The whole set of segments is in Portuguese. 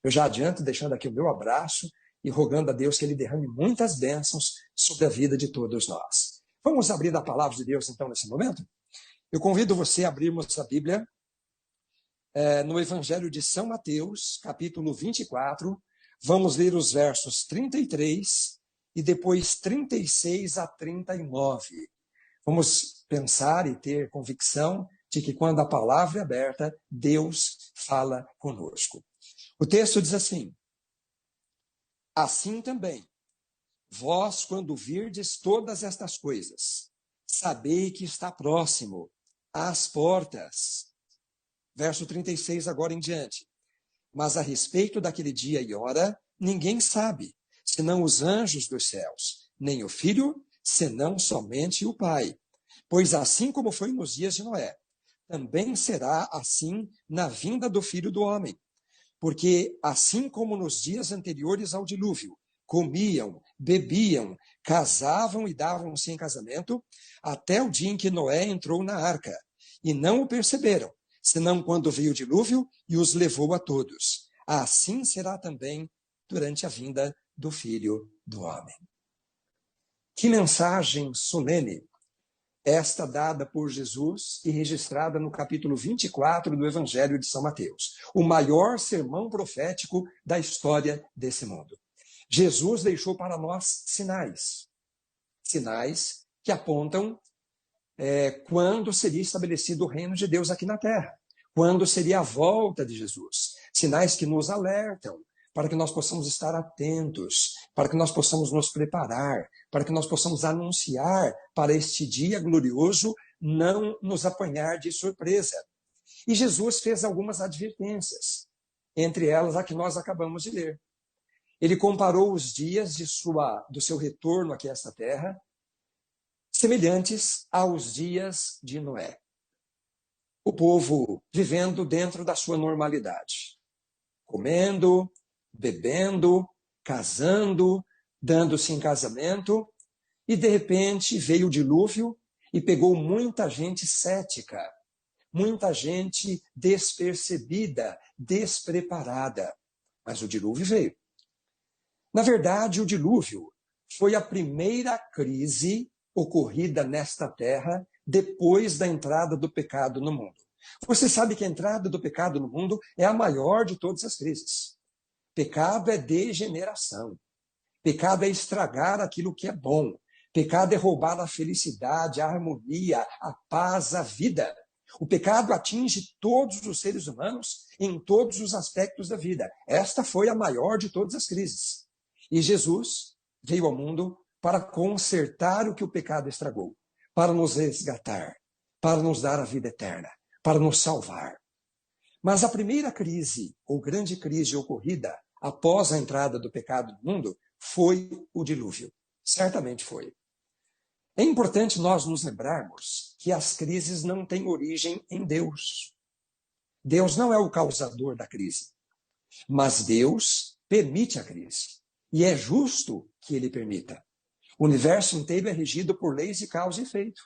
Eu já adianto deixando aqui o meu abraço e rogando a Deus que Ele derrame muitas bênçãos sobre a vida de todos nós. Vamos abrir a palavra de Deus então nesse momento? Eu convido você a abrirmos a Bíblia no Evangelho de São Mateus, capítulo 24. Vamos ler os versos 33 e depois 36 a 39. Vamos pensar e ter convicção de que quando a palavra é aberta, Deus fala conosco. O texto diz assim: assim também, vós, quando virdes todas estas coisas, sabei que está próximo, às portas. Verso 36 agora em diante. Mas a respeito daquele dia e hora, ninguém sabe, senão os anjos dos céus, nem o Filho, senão somente o Pai. Pois assim como foi nos dias de Noé, também será assim na vinda do Filho do Homem. Porque assim como nos dias anteriores ao dilúvio, comiam, bebiam, casavam e davam-se em casamento, até o dia em que Noé entrou na arca, e não o perceberam, senão quando veio o dilúvio e os levou a todos. Assim será também durante a vinda do Filho do Homem. Que mensagem solene esta dada por Jesus e registrada no capítulo 24 do Evangelho de São Mateus, o maior sermão profético da história desse mundo. Jesus deixou para nós sinais que apontam quando seria estabelecido o reino de Deus aqui na terra, quando seria a volta de Jesus, sinais que nos alertam para que nós possamos estar atentos, para que nós possamos nos preparar, para que nós possamos anunciar para este dia glorioso não nos apanhar de surpresa. E Jesus fez algumas advertências, entre elas a que nós acabamos de ler. Ele comparou os dias do seu retorno aqui a esta terra, semelhantes aos dias de Noé. O povo vivendo dentro da sua normalidade, comendo, bebendo, casando, dando-se em casamento, e de repente veio o dilúvio e pegou muita gente cética, muita gente despercebida, despreparada. Mas o dilúvio veio. Na verdade, o dilúvio foi a primeira crise ocorrida nesta terra depois da entrada do pecado no mundo. Você sabe que a entrada do pecado no mundo é a maior de todas as crises. Pecado é degeneração. Pecado é estragar aquilo que é bom. Pecado é roubar a felicidade, a harmonia, a paz, a vida. O pecado atinge todos os seres humanos em todos os aspectos da vida. Esta foi a maior de todas as crises. E Jesus veio ao mundo para consertar o que o pecado estragou, para nos resgatar, para nos dar a vida eterna, para nos salvar. Mas a primeira crise, ou grande crise ocorrida após a entrada do pecado no mundo, foi o dilúvio. Certamente foi. É importante nós nos lembrarmos que as crises não têm origem em Deus. Deus não é o causador da crise, mas Deus permite a crise. E é justo que ele permita. O universo inteiro é regido por leis de causa e efeito.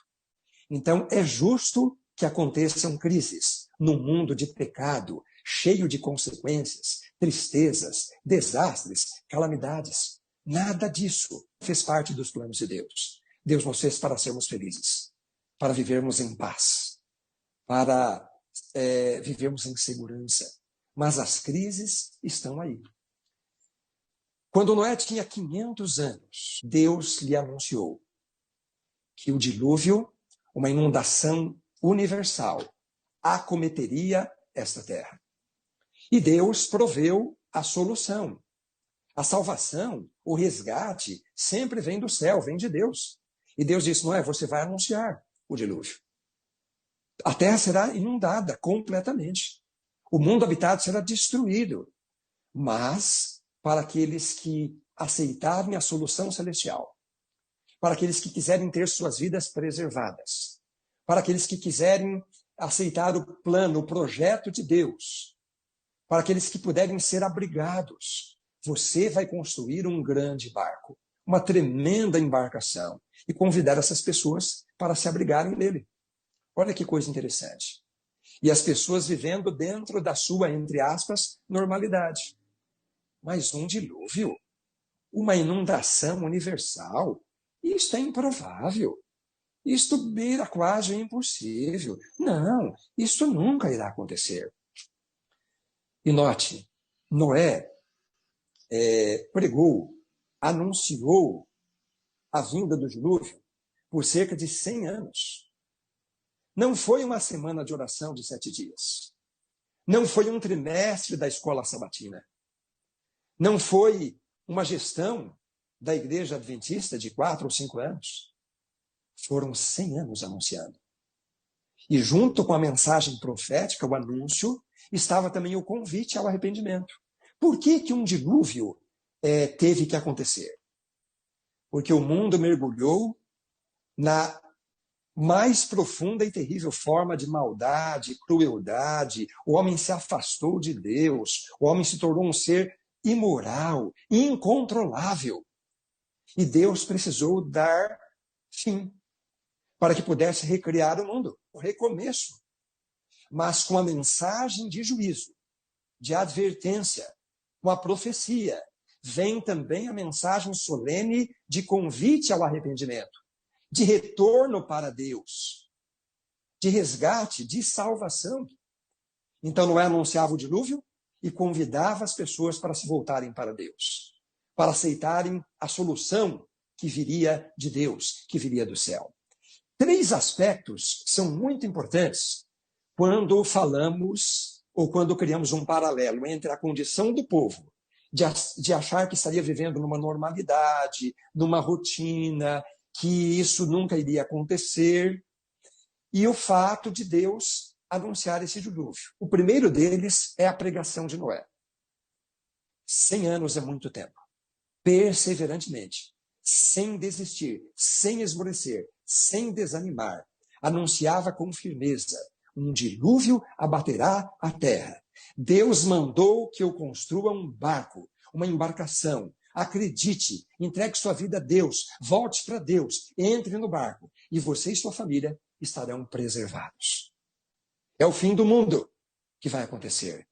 Então, é justo que aconteçam crises num mundo de pecado, cheio de consequências, tristezas, desastres, calamidades. Nada disso fez parte dos planos de Deus. Deus nos fez para sermos felizes, para vivermos em paz, para vivermos em segurança. Mas as crises estão aí. Quando Noé tinha 500 anos, Deus lhe anunciou que o dilúvio, uma inundação universal, acometeria esta terra. E Deus proveu a solução. A salvação, o resgate, sempre vem do céu, vem de Deus. E Deus disse: Noé, você vai anunciar o dilúvio. A terra será inundada completamente. O mundo habitado será destruído. Mas para aqueles que aceitarem a solução celestial, para aqueles que quiserem ter suas vidas preservadas, para aqueles que quiserem aceitar o plano, o projeto de Deus, para aqueles que puderem ser abrigados, você vai construir um grande barco, uma tremenda embarcação, e convidar essas pessoas para se abrigarem nele. Olha que coisa interessante. E as pessoas vivendo dentro da sua, entre aspas, normalidade. Mas um dilúvio? Uma inundação universal? Isto é improvável. Isto beira quase o impossível. Não, isso nunca irá acontecer. E note, Noé pregou, anunciou a vinda do dilúvio por cerca de 100 anos. Não foi uma semana de oração de 7 dias. Não foi um trimestre da escola sabatina. Não foi uma gestão da igreja adventista de 4 ou 5 anos. Foram 100 anos anunciando. E junto com a mensagem profética, o anúncio, estava também o convite ao arrependimento. Por que um dilúvio teve que acontecer? Porque o mundo mergulhou na mais profunda e terrível forma de maldade, crueldade. O homem se afastou de Deus. O homem se tornou um ser imoral, incontrolável. E Deus precisou dar fim para que pudesse recriar o mundo, o recomeço. Mas com a mensagem de juízo, de advertência, com a profecia, vem também a mensagem solene de convite ao arrependimento, de retorno para Deus, de resgate, de salvação. Então Noé anunciava o dilúvio e convidava as pessoas para se voltarem para Deus, para aceitarem a solução que viria de Deus, que viria do céu. 3 aspectos são muito importantes quando falamos ou quando criamos um paralelo entre a condição do povo de achar que estaria vivendo numa normalidade, numa rotina, que isso nunca iria acontecer, e o fato de Deus anunciar esse dilúvio. O primeiro deles é a pregação de Noé. 100 anos é muito tempo. Perseverantemente, sem desistir, sem esmorecer, sem desanimar, anunciava com firmeza: um dilúvio abaterá a terra. Deus mandou que eu construa um barco, uma embarcação. Acredite, entregue sua vida a Deus, volte para Deus, entre no barco e você e sua família estarão preservados. É o fim do mundo que vai acontecer,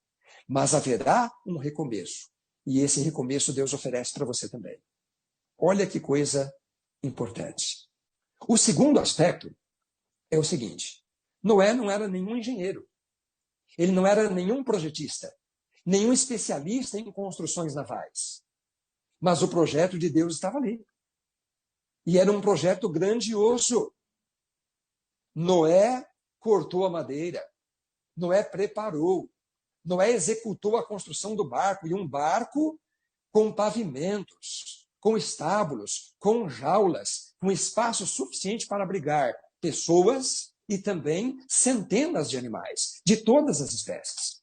mas haverá um recomeço e esse recomeço Deus oferece para você também. Olha que coisa importante. O segundo aspecto é o seguinte: Noé não era nenhum engenheiro, ele não era nenhum projetista, nenhum especialista em construções navais. Mas o projeto de Deus estava ali. E era um projeto grandioso. Noé cortou a madeira, Noé preparou, Noé executou a construção do barco, e um barco com pavimentos, com estábulos, com jaulas, com espaço suficiente para abrigar pessoas e também centenas de animais, de todas as espécies.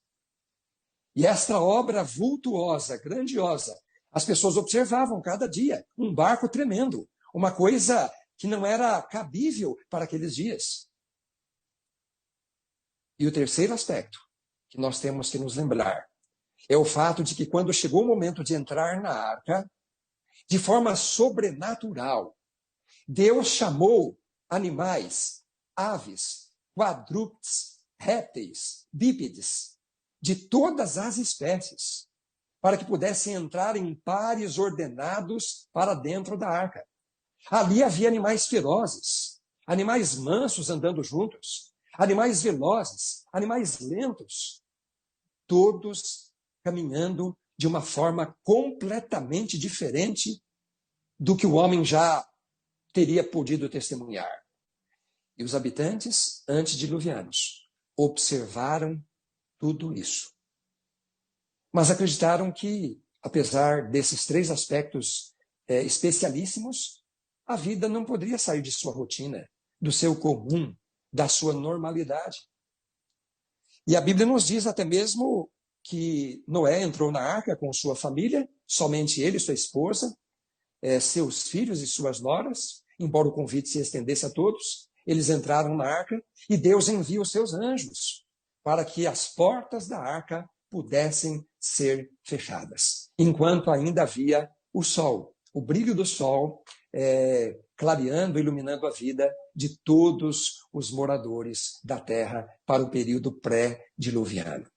E esta obra vultuosa, grandiosa, as pessoas observavam cada dia um barco tremendo, uma coisa que não era cabível para aqueles dias. E o terceiro aspecto que nós temos que nos lembrar é o fato de que quando chegou o momento de entrar na arca, de forma sobrenatural, Deus chamou animais, aves, quadrúpedes, répteis, bípedes, de todas as espécies, para que pudessem entrar em pares ordenados para dentro da arca. Ali havia animais ferozes, animais mansos andando juntos, animais velozes, animais lentos, todos caminhando de uma forma completamente diferente do que o homem já teria podido testemunhar. E os habitantes antediluvianos observaram tudo isso. Mas acreditaram que, apesar desses 3 aspectos especialíssimos, a vida não poderia sair de sua rotina, do seu comum, da sua normalidade. E a Bíblia nos diz até mesmo que Noé entrou na arca com sua família, somente ele e sua esposa, seus filhos e suas noras, embora o convite se estendesse a todos, eles entraram na arca e Deus envia os seus anjos para que as portas da arca pudessem ser fechadas, enquanto ainda havia o sol, o brilho do sol clareando, iluminando a vida de todos os moradores da terra para o período pré-diluviano.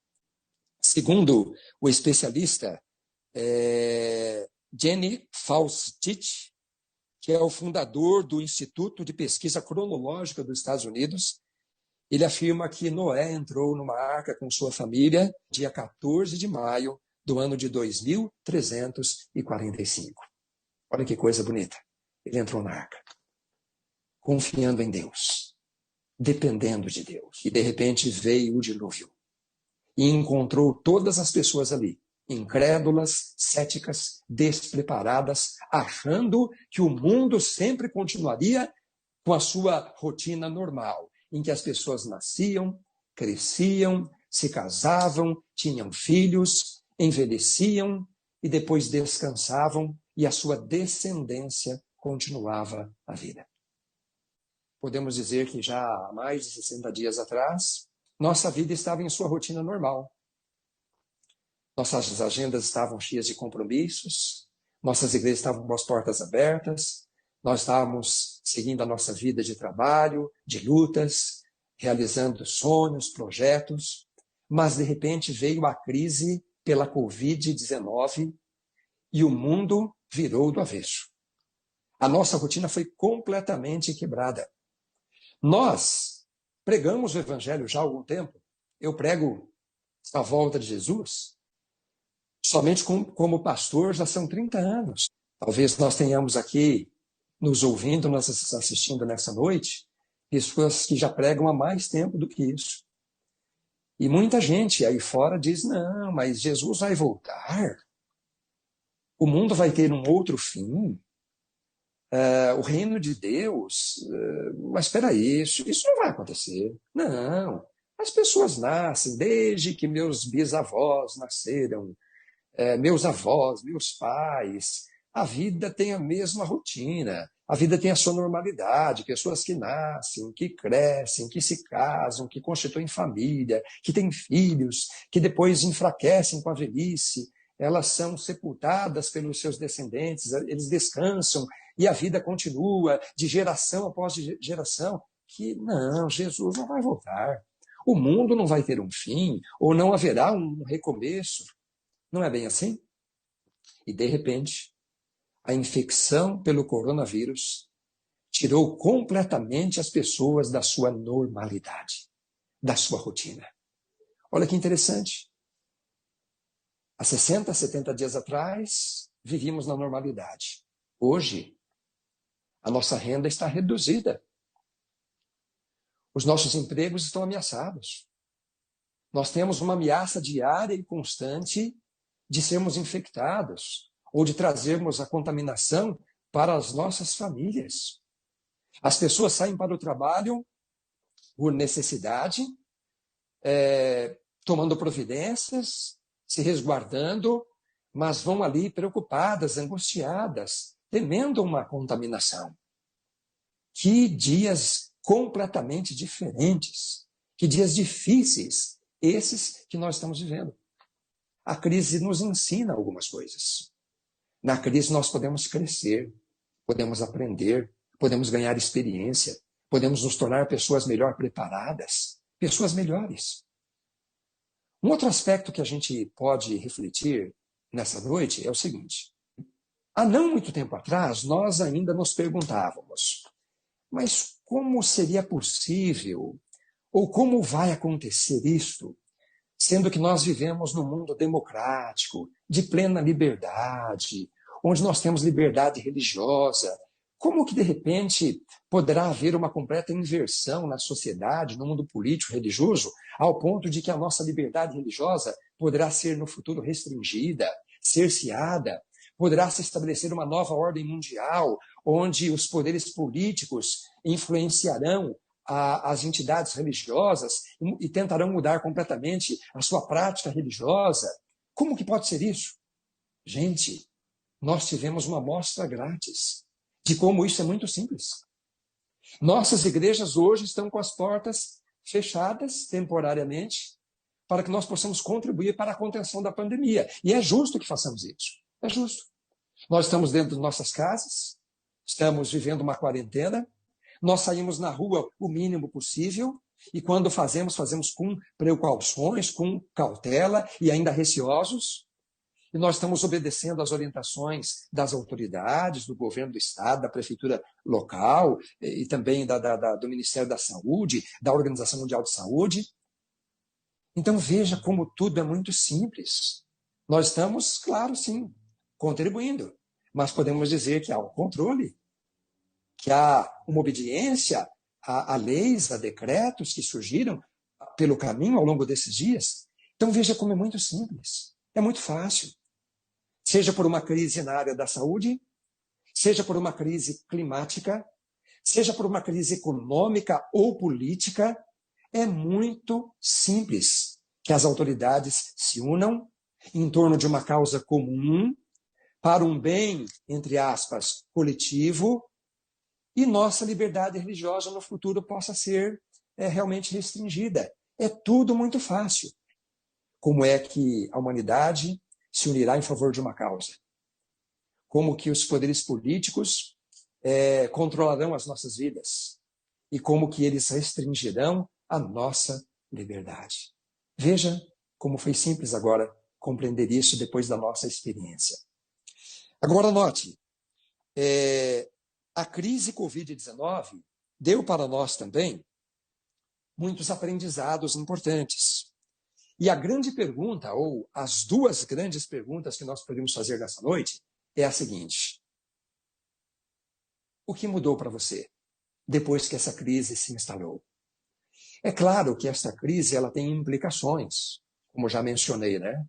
Segundo o especialista Jenny Faustich, que é o fundador do Instituto de Pesquisa Cronológica dos Estados Unidos, ele afirma que Noé entrou numa arca com sua família dia 14 de maio do ano de 2345. Olha que coisa bonita. Ele entrou na arca, confiando em Deus, dependendo de Deus. E de repente veio o dilúvio e encontrou todas as pessoas ali, incrédulas, céticas, despreparadas, achando que o mundo sempre continuaria com a sua rotina normal, em que as pessoas nasciam, cresciam, se casavam, tinham filhos, envelheciam e depois descansavam e a sua descendência continuava a vida. Podemos dizer que já há mais de 60 dias atrás, nossa vida estava em sua rotina normal. Nossas agendas estavam cheias de compromissos, nossas igrejas estavam com as portas abertas, nós estávamos seguindo a nossa vida de trabalho, de lutas, realizando sonhos, projetos, mas de repente veio a crise pela Covid-19 e o mundo virou do avesso. A nossa rotina foi completamente quebrada. Nós pregamos o Evangelho já há algum tempo. Eu prego a volta de Jesus somente como pastor já são 30 anos. Talvez nós tenhamos aqui nos ouvindo, nos assistindo nessa noite, pessoas que já pregam há mais tempo do que isso. E muita gente aí fora diz, não, mas Jesus vai voltar. O mundo vai ter um outro fim. O reino de Deus, mas espera aí, isso não vai acontecer. Não, as pessoas nascem desde que meus bisavós nasceram, meus avós, meus pais. A vida tem a mesma rotina, a vida tem a sua normalidade, pessoas que nascem, que crescem, que se casam, que constituem família, que têm filhos, que depois enfraquecem com a velhice, elas são sepultadas pelos seus descendentes, eles descansam e a vida continua de geração após geração. Que não, Jesus não vai voltar. O mundo não vai ter um fim, ou não haverá um recomeço. Não é bem assim? E de repente, a infecção pelo coronavírus tirou completamente as pessoas da sua normalidade, da sua rotina. Olha que interessante. Há 60, 70 dias atrás, vivíamos na normalidade. Hoje, a nossa renda está reduzida. Os nossos empregos estão ameaçados. Nós temos uma ameaça diária e constante de sermos infectados ou de trazermos a contaminação para as nossas famílias. As pessoas saem para o trabalho por necessidade, tomando providências, se resguardando, mas vão ali preocupadas, angustiadas, temendo uma contaminação. Que dias completamente diferentes, que dias difíceis esses que nós estamos vivendo. A crise nos ensina algumas coisas. Na crise nós podemos crescer, podemos aprender, podemos ganhar experiência, podemos nos tornar pessoas melhor preparadas, pessoas melhores. Um outro aspecto que a gente pode refletir nessa noite é o seguinte. Há não muito tempo atrás, nós ainda nos perguntávamos, mas como seria possível, ou como vai acontecer isto, sendo que nós vivemos num mundo democrático, de plena liberdade, onde nós temos liberdade religiosa? Como que, de repente, poderá haver uma completa inversão na sociedade, no mundo político religioso, ao ponto de que a nossa liberdade religiosa poderá ser, no futuro, restringida, cerceada? Poderá se estabelecer uma nova ordem mundial, onde os poderes políticos influenciarão as entidades religiosas e tentarão mudar completamente a sua prática religiosa? Como que pode ser isso? Gente, nós tivemos uma amostra grátis de como isso é muito simples. Nossas igrejas hoje estão com as portas fechadas temporariamente para que nós possamos contribuir para a contenção da pandemia. E é justo que façamos isso. É justo. Nós estamos dentro de nossas casas, estamos vivendo uma quarentena, nós saímos na rua o mínimo possível e quando fazemos com precauções, com cautela e ainda receosos. E nós estamos obedecendo às orientações das autoridades, do governo do Estado, da prefeitura local e também do Ministério da Saúde, da Organização Mundial de Saúde. Então veja como tudo é muito simples. Nós estamos, claro, sim, contribuindo, mas podemos dizer que há um controle, que há uma obediência a leis, a decretos que surgiram pelo caminho ao longo desses dias. Então veja como é muito simples, é muito fácil. Seja por uma crise na área da saúde, seja por uma crise climática, seja por uma crise econômica ou política, é muito simples que as autoridades se unam em torno de uma causa comum para um bem, entre aspas, coletivo, e nossa liberdade religiosa no futuro possa ser realmente restringida. É tudo muito fácil. Como é que a humanidade se unirá em favor de uma causa? Como que os poderes políticos controlarão as nossas vidas? E como que eles restringirão a nossa liberdade? Veja como foi simples agora compreender isso depois da nossa experiência. Agora note, a crise Covid-19 deu para nós também muitos aprendizados importantes. E a grande pergunta, ou as duas grandes perguntas que nós podemos fazer nessa noite, é a seguinte: o que mudou para você depois que essa crise se instalou? É claro que esta crise ela tem implicações, como já mencionei, né?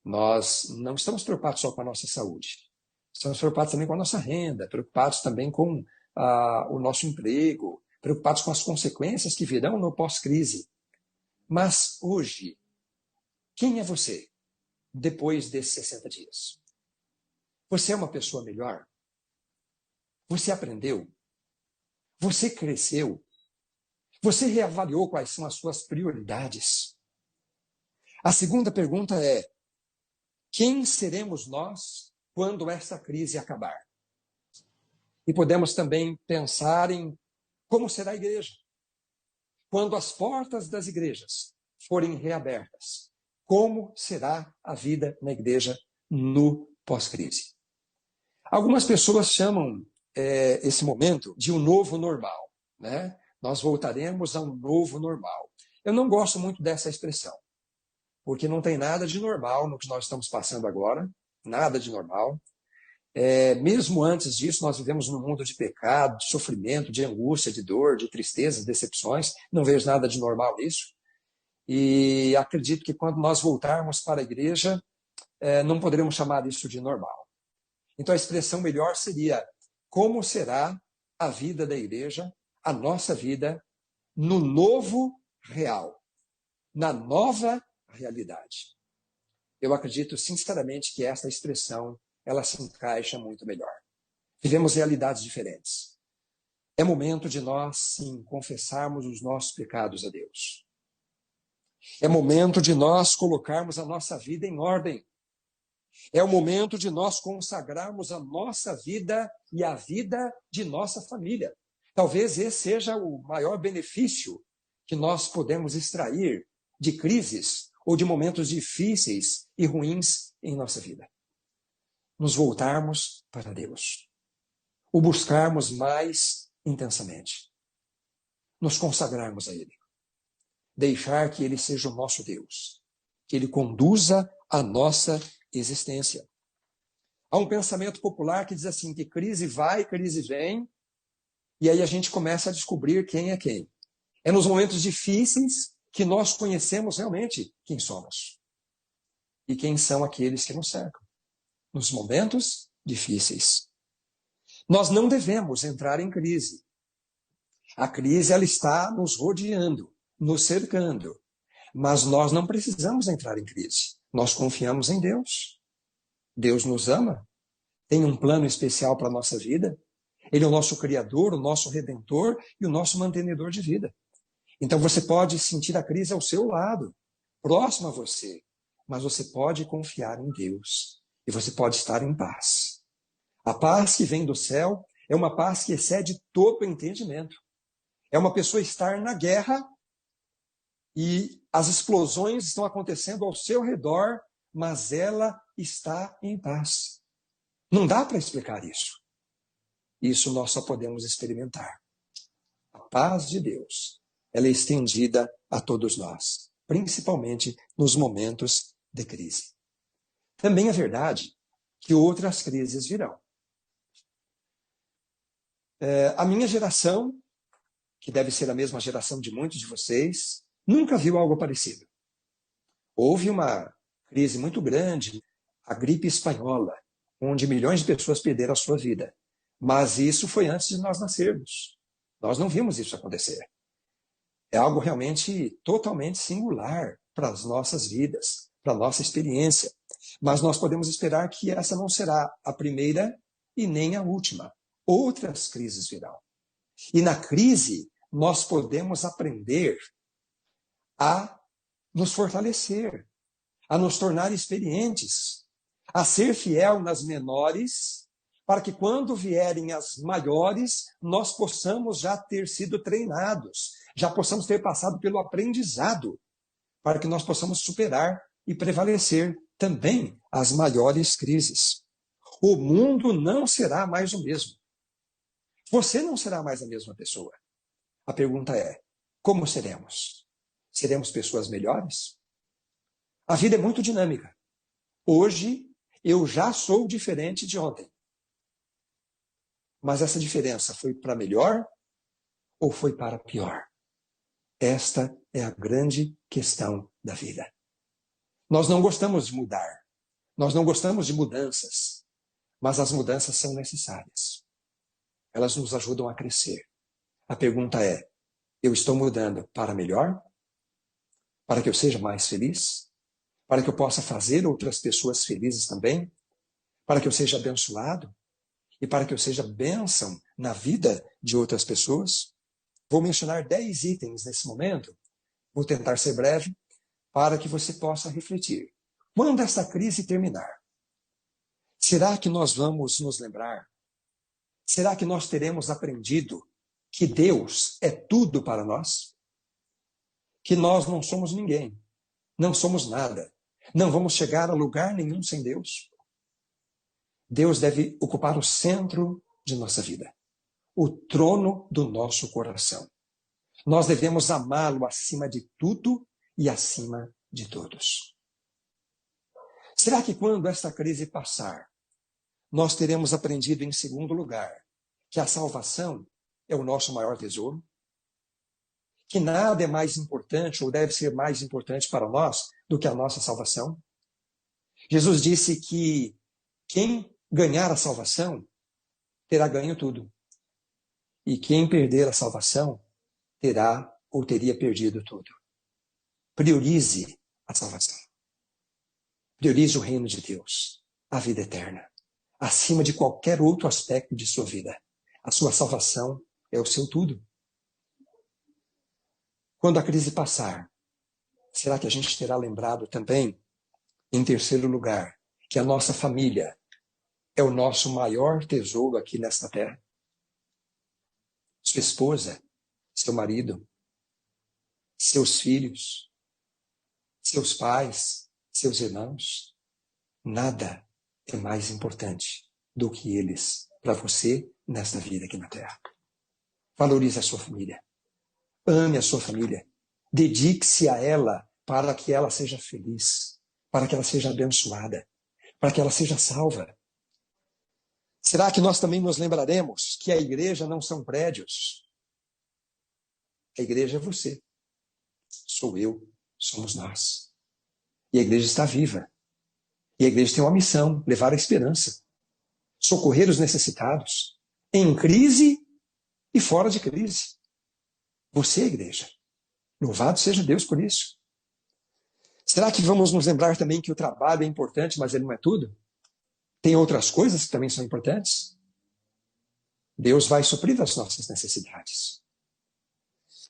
Nós não estamos preocupados só com a nossa saúde. Estamos preocupados também com a nossa renda, preocupados também com o nosso emprego, preocupados com as consequências que virão no pós-crise. Mas hoje, quem é você depois desses 60 dias? Você é uma pessoa melhor? Você aprendeu? Você cresceu? Você reavaliou quais são as suas prioridades? A segunda pergunta é: quem seremos nós quando essa crise acabar? E podemos também pensar em como será a igreja quando as portas das igrejas forem reabertas. Como será a vida na igreja no pós-crise? Algumas pessoas chamam esse momento de um novo normal, né? Nós voltaremos a um novo normal. Eu não gosto muito dessa expressão, porque não tem nada de normal no que nós estamos passando agora, nada de normal. Mesmo antes disso, nós vivemos num mundo de pecado, de sofrimento, de angústia, de dor, de tristezas, decepções. Não vejo nada de normal nisso. E acredito que quando nós voltarmos para a igreja, não poderemos chamar isso de normal. Então a expressão melhor seria: como será a vida da igreja, a nossa vida, no novo real, na nova realidade? Eu acredito sinceramente que essa expressão ela se encaixa muito melhor. Vivemos realidades diferentes. É momento de nós, sim, confessarmos os nossos pecados a Deus. É momento de nós colocarmos a nossa vida em ordem. É o momento de nós consagrarmos a nossa vida e a vida de nossa família. Talvez esse seja o maior benefício que nós podemos extrair de crises ou de momentos difíceis e ruins em nossa vida. Nos voltarmos para Deus. O buscarmos mais intensamente. Nos consagrarmos a Ele. Deixar que Ele seja o nosso Deus. Que Ele conduza a nossa existência. Há um pensamento popular que diz assim, que crise vai, crise vem, e aí a gente começa a descobrir quem é quem. É nos momentos difíceis que nós conhecemos realmente quem somos. E quem são aqueles que nos cercam. Nos momentos difíceis. Nós não devemos entrar em crise. A crise ela está nos rodeando, nos cercando. Mas nós não precisamos entrar em crise. Nós confiamos em Deus. Deus nos ama. Tem um plano especial para a nossa vida. Ele é o nosso Criador, o nosso Redentor e o nosso mantenedor de vida. Então você pode sentir a crise ao seu lado, próximo a você. Mas você pode confiar em Deus. E você pode estar em paz. A paz que vem do céu é uma paz que excede todo o entendimento. É uma pessoa estar na guerra e as explosões estão acontecendo ao seu redor, mas ela está em paz. Não dá para explicar isso. Isso nós só podemos experimentar. A paz de Deus, ela é estendida a todos nós, principalmente nos momentos de crise. Também é verdade que outras crises virão. A minha geração, que deve ser a mesma geração de muitos de vocês, nunca viu algo parecido. Houve uma crise muito grande, a gripe espanhola, onde milhões de pessoas perderam a sua vida. Mas isso foi antes de nós nascermos. Nós não vimos isso acontecer. É algo realmente totalmente singular para as nossas vidas, para a nossa experiência. Mas nós podemos esperar que essa não será a primeira e nem a última. Outras crises virão. E na crise, nós podemos aprender a nos fortalecer, a nos tornar experientes, a ser fiel nas menores, para que quando vierem as maiores, nós possamos já ter sido treinados, já possamos ter passado pelo aprendizado, para que nós possamos superar e prevalecer também as maiores crises. O mundo não será mais o mesmo. Você não será mais a mesma pessoa. A pergunta é, como seremos? Seremos pessoas melhores? A vida é muito dinâmica. Hoje, eu já sou diferente de ontem. Mas essa diferença foi para melhor ou foi para pior? Esta é a grande questão da vida. Nós não gostamos de mudar. Nós não gostamos de mudanças. Mas as mudanças são necessárias. Elas nos ajudam a crescer. A pergunta é, eu estou mudando para melhor? Para que eu seja mais feliz? Para que eu possa fazer outras pessoas felizes também? Para que eu seja abençoado? E para que eu seja bênção na vida de outras pessoas? Vou mencionar 10 itens nesse momento. Vou tentar ser breve para que você possa refletir. Quando essa crise terminar, será que nós vamos nos lembrar? Será que nós teremos aprendido que Deus é tudo para nós? Que nós não somos ninguém, não somos nada, não vamos chegar a lugar nenhum sem Deus? Deus deve ocupar o centro de nossa vida, o trono do nosso coração. Nós devemos amá-lo acima de tudo e acima de todos. Será que quando esta crise passar, nós teremos aprendido em segundo lugar que a salvação é o nosso maior tesouro? Que nada é mais importante ou deve ser mais importante para nós do que a nossa salvação? Jesus disse que quem ganhar a salvação terá ganho tudo. E quem perder a salvação terá ou teria perdido tudo. Priorize a salvação. Priorize o reino de Deus, a vida eterna, acima de qualquer outro aspecto de sua vida. A sua salvação é o seu tudo. Quando a crise passar, será que a gente terá lembrado também, em terceiro lugar, que a nossa família é o nosso maior tesouro aqui nesta terra? Sua esposa, seu marido, seus filhos, seus pais, seus irmãos, nada é mais importante do que eles para você nesta vida aqui na terra. Valorize a sua família. Ame a sua família. Dedique-se a ela para que ela seja feliz, para que ela seja abençoada, para que ela seja salva. Será que nós também nos lembraremos que a igreja não são prédios? A igreja é você, sou eu, somos nós. E a igreja está viva. E a igreja tem uma missão, levar a esperança, socorrer os necessitados, em crise e fora de crise. Você é a igreja. Louvado seja Deus por isso. Será que vamos nos lembrar também que o trabalho é importante, mas ele não é tudo? Tem outras coisas que também são importantes? Deus vai suprir as nossas necessidades.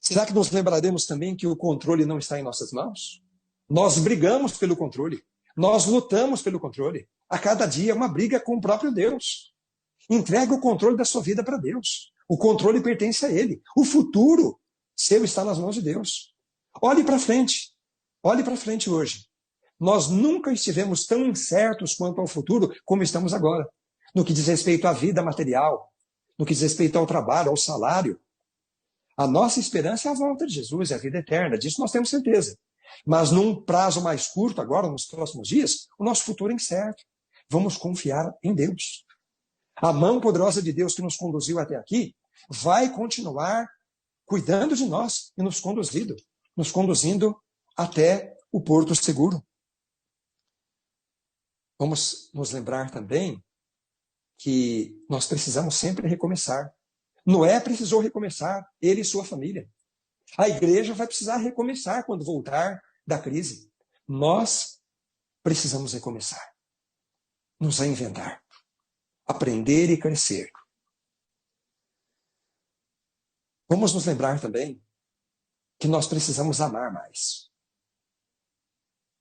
Será que nos lembraremos também que o controle não está em nossas mãos? Nós brigamos pelo controle. Nós lutamos pelo controle. A cada dia é uma briga com o próprio Deus. Entregue o controle da sua vida para Deus. O controle pertence a Ele. O futuro seu está nas mãos de Deus. Olhe para frente. Olhe para frente hoje. Nós nunca estivemos tão incertos quanto ao futuro como estamos agora, no que diz respeito à vida material, no que diz respeito ao trabalho, ao salário. A nossa esperança é a volta de Jesus, é a vida eterna, disso nós temos certeza. Mas num prazo mais curto, agora, nos próximos dias, o nosso futuro é incerto. Vamos confiar em Deus. A mão poderosa de Deus que nos conduziu até aqui vai continuar cuidando de nós e nos conduzindo até o porto seguro. Vamos nos lembrar também que nós precisamos sempre recomeçar. Noé precisou recomeçar, ele e sua família. A igreja vai precisar recomeçar quando voltar da crise. Nós precisamos recomeçar, nos reinventar, aprender e crescer. Vamos nos lembrar também que nós precisamos amar mais,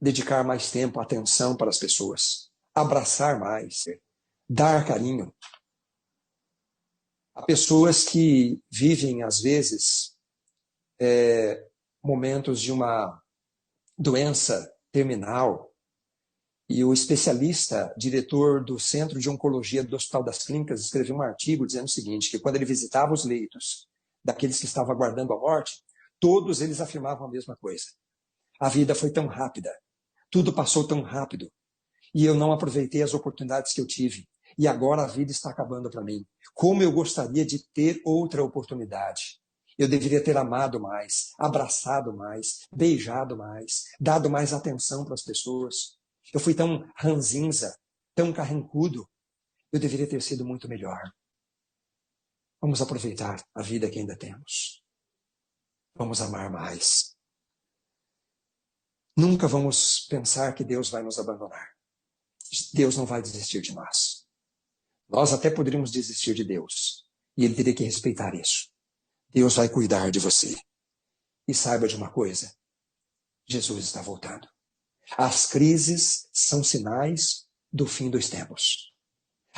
dedicar mais tempo, atenção para as pessoas, abraçar mais, dar carinho. Há pessoas que vivem, às vezes, momentos de uma doença terminal, e o especialista, diretor do Centro de Oncologia do Hospital das Clínicas, escreveu um artigo dizendo o seguinte, que quando ele visitava os leitos daqueles que estavam aguardando a morte, todos eles afirmavam a mesma coisa. A vida foi tão rápida, tudo passou tão rápido, e eu não aproveitei as oportunidades que eu tive, e agora a vida está acabando para mim. Como eu gostaria de ter outra oportunidade. Eu deveria ter amado mais, abraçado mais, beijado mais, dado mais atenção para as pessoas. Eu fui tão ranzinza, tão carrancudo. Eu deveria ter sido muito melhor. Vamos aproveitar a vida que ainda temos. Vamos amar mais. Nunca vamos pensar que Deus vai nos abandonar. Deus não vai desistir de nós. Nós até poderíamos desistir de Deus. E Ele teria que respeitar isso. Deus vai cuidar de você. E saiba de uma coisa. Jesus está voltando. As crises são sinais do fim dos tempos.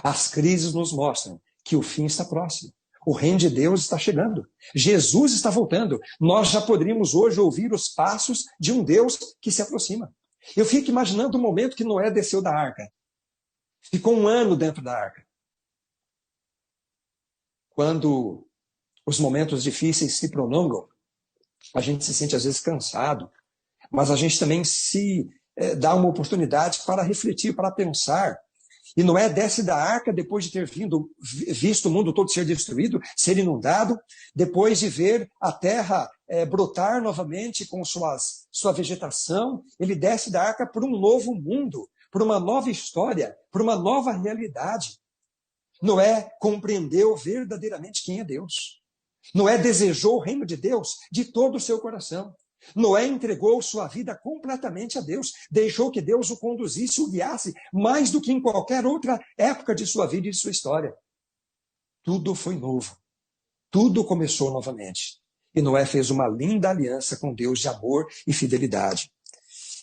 As crises nos mostram que o fim está próximo. O reino de Deus está chegando. Jesus está voltando. Nós já poderíamos hoje ouvir os passos de um Deus que se aproxima. Eu fico imaginando o momento que Noé desceu da arca. Ficou um ano dentro da arca. Quando os momentos difíceis se prolongam, a gente se sente às vezes cansado, mas a gente também se dá uma oportunidade para refletir, para pensar. E Noé desce da arca depois de ter visto o mundo todo ser destruído, ser inundado, depois de ver a terra brotar novamente com sua vegetação, ele desce da arca para um novo mundo, para uma nova história, para uma nova realidade. Noé compreendeu verdadeiramente quem é Deus. Noé desejou o reino de Deus de todo o seu coração. Noé entregou sua vida completamente a Deus, deixou que Deus o conduzisse, o guiasse, mais do que em qualquer outra época de sua vida e de sua história. Tudo foi novo, tudo começou novamente. E Noé fez uma linda aliança com Deus de amor e fidelidade.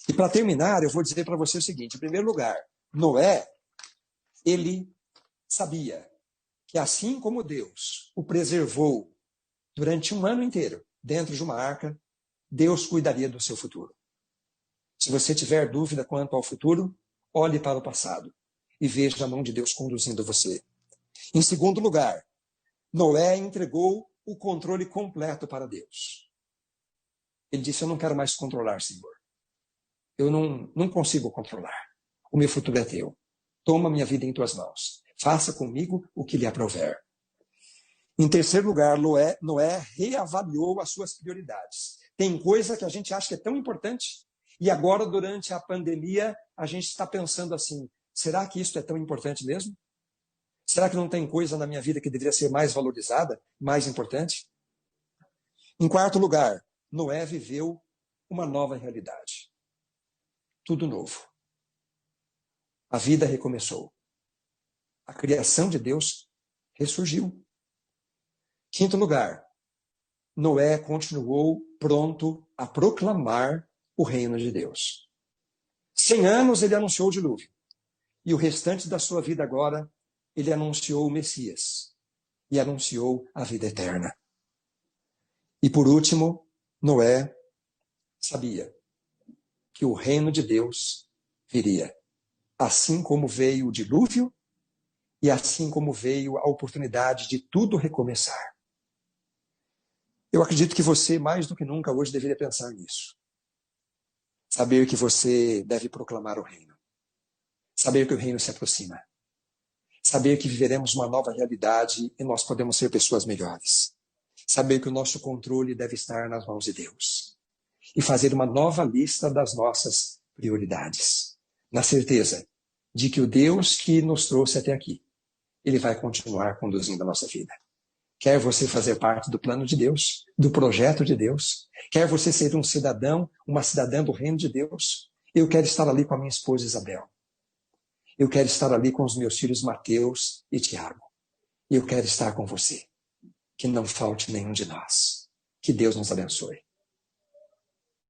E para terminar, eu vou dizer para você o seguinte, em primeiro lugar, Noé, ele sabia que assim como Deus o preservou durante um ano inteiro dentro de uma arca, Deus cuidaria do seu futuro. Se você tiver dúvida quanto ao futuro, olhe para o passado e veja a mão de Deus conduzindo você. Em segundo lugar, Noé entregou o controle completo para Deus. Ele disse, eu não quero mais controlar, Senhor. Eu não consigo controlar. O meu futuro é teu. Toma minha vida em tuas mãos. Faça comigo o que lhe aprouver. Em terceiro lugar, Noé reavaliou as suas prioridades. Tem coisa que a gente acha que é tão importante e agora, durante a pandemia, a gente está pensando assim, será que isso é tão importante mesmo? Será que não tem coisa na minha vida que deveria ser mais valorizada, mais importante? Em quarto lugar, Noé viveu uma nova realidade. Tudo novo. A vida recomeçou. A criação de Deus ressurgiu. Quinto lugar, Noé continuou pronto a proclamar o reino de Deus. 100 anos ele anunciou o dilúvio. E o restante da sua vida agora, ele anunciou o Messias. E anunciou a vida eterna. E por último, Noé sabia que o reino de Deus viria. Assim como veio o dilúvio e assim como veio a oportunidade de tudo recomeçar. Eu acredito que você, mais do que nunca, hoje deveria pensar nisso. Saber que você deve proclamar o reino. Saber que o reino se aproxima. Saber que viveremos uma nova realidade e nós podemos ser pessoas melhores. Saber que o nosso controle deve estar nas mãos de Deus. E fazer uma nova lista das nossas prioridades. Na certeza de que o Deus que nos trouxe até aqui, Ele vai continuar conduzindo a nossa vida. Quer você fazer parte do plano de Deus, do projeto de Deus? Quer você ser um cidadão, uma cidadã do reino de Deus? Eu quero estar ali com a minha esposa Isabel. Eu quero estar ali com os meus filhos Mateus e Tiago. E eu quero estar com você. Que não falte nenhum de nós. Que Deus nos abençoe.